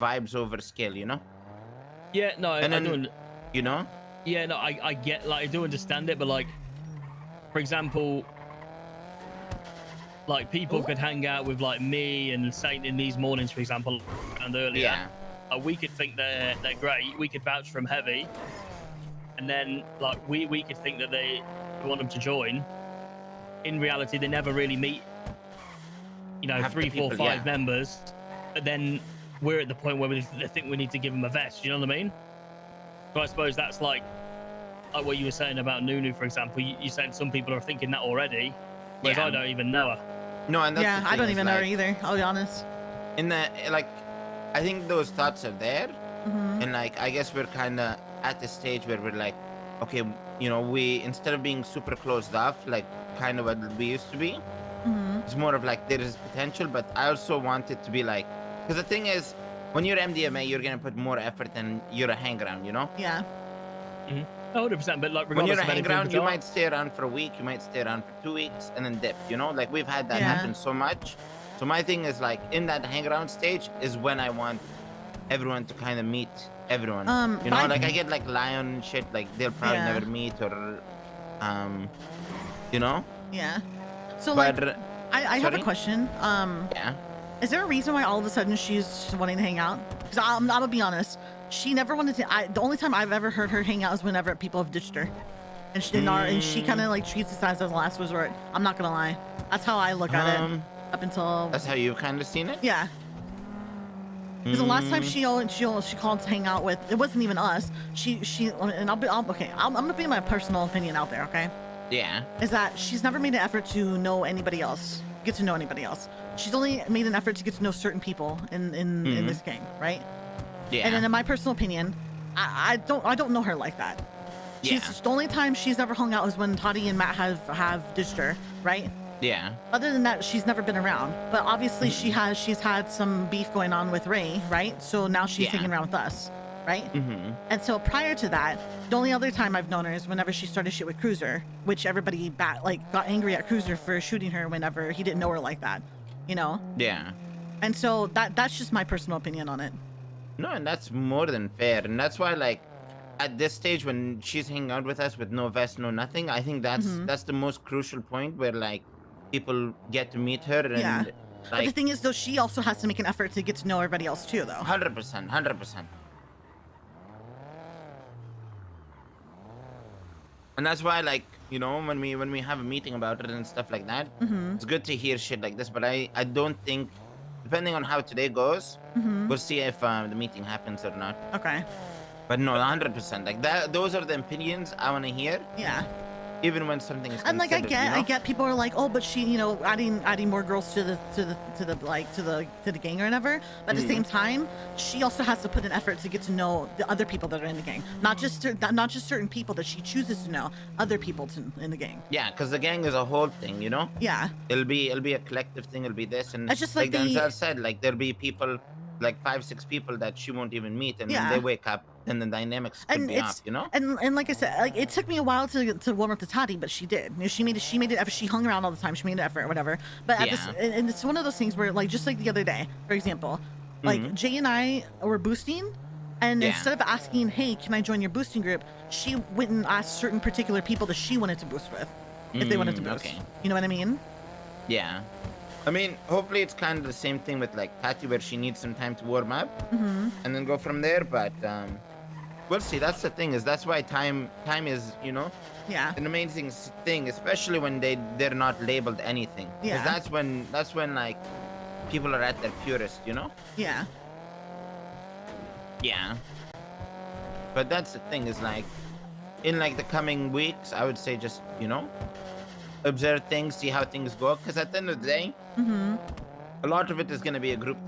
vibes over skill, you know? Yeah, no, And I then, don't. you know? Yeah, no, I get, like, I do understand it, but like, for example, like people Ooh. could hang out with like me and Saint in these mornings, for example, and earlier. Yeah. We could think they're great. We could vouch for them heavy, and then like we could think that we want them to join. In reality, they never really meet. You know, Half the three, four, people, five yeah. members, but then we're at the point where they think we need to give them a vest. You know what I mean? So I suppose that's like what you were saying about Nunu, for example. You said some people are thinking that already, whereas I Yeah. don't even know her. No, and that's Yeah, the I thing don't is even know her like, either. I'll be honest. in the, like, I think those thoughts are there. Mm-hmm. And like, I guess we're kind of at the stage where we're like, okay, you know, we, instead of being super closed off, like kind of what we used to be, Mm-hmm. it's more of like, there is potential, but I also want it to be like, because the thing is, when you're MDMA, you're going to put more effort than you're a hang around, you know? Yeah. 100%. But like, When you're regardless a of hang anything, around, you Qatar, might stay around for a week, you might stay around for 2 weeks, and then dip, you know? Like, we've had that Yeah. happen so much. So my thing is like, in that hang around stage is when I want everyone to kind of meet everyone. You know, By like I get like Lion and shit, like they'll probably Yeah. never meet or, you know? Yeah. So like, But, I have a sorry? question. Yeah. Is there a reason why all of a sudden she's wanting to hang out? Because I'm gonna be honest, she never wanted to. The only time I've ever heard her hang out is whenever people have ditched her, and she kind of like treats this as a last resort. I'm not gonna lie, that's how I look at it. Up until That's how you've kind of seen it? yeah, because the last time Mm, she called to hang out with, it wasn't even us. And I'm gonna be my personal opinion out there. Okay, yeah. is that she's never made an effort to know anybody else, get to know anybody else. She's only made an effort to get to know certain people in this game, right? Yeah. And then in my personal opinion, I don't know her like that. Yeah. The only time she's ever hung out is when Toddy and Matt have ditched her, right? Yeah. Other than that, she's never been around. But obviously she's had some beef going on with Ray, right? So now she's Yeah. hanging around with us, right? Mm-hmm. And so prior to that, the only other time I've known her is whenever she started shit with Cruiser, which everybody got angry at Cruiser for shooting her whenever he didn't know her like that, you know? Yeah. And so that's just my personal opinion on it. No, and that's more than fair. And that's why, like, at this stage when she's hanging out with us with no vest, no nothing, I think that's the most crucial point where like people get to meet her and Yeah. But the like thing is, though, she also has to make an effort to get to know everybody else too, though. 100%, 100%. And that's why, like, you know, when we have a meeting about it and stuff like that, it's good to hear shit like this. But I don't think, depending on how today goes, we'll see if the meeting happens or not. Okay. But no, 100%. Like that, those are the opinions I want to hear, Yeah. even when something is And like considered, you know? I get people are like, oh, but she, you know, adding more girls to the gang or whatever. But at the same time, she also has to put an effort to get to know the other people that are in the gang, not just certain people that she chooses to know, other people in the gang. Yeah, because the gang is a whole thing, you know? Yeah. It'll be a collective thing. It'll be this, and It's just like Denzel said, like there'll be people, like 5-6 people that she won't even meet, and when Yeah. they wake up, then the dynamics could And be off, you know? and like I said, like it took me a while to warm up to Toddy, but she did. You know, she made it effort. She hung around all the time. She made an effort or whatever. But at Yeah. and it's one of those things where, like, just like the other day, for example, like Jay and I were boosting, and Yeah. instead of asking, hey, can I join your boosting group, she went and asked certain particular people that she wanted to boost with, if they wanted to boost. Okay. You know what I mean? Yeah. I mean, hopefully it's kind of the same thing with like Tati, where she needs some time to warm up, and then go from there. But we'll see. That's the thing, is that's why time is, you know, Yeah. an amazing thing, especially when they're not labeled anything. 'Cause Yeah. that's when like people are at their purest, you know? Yeah. Yeah. But that's the thing, is like, in like the coming weeks, I would say just, you know, observe things, see how things go. Because at the end of the day, a lot of it is going to be a group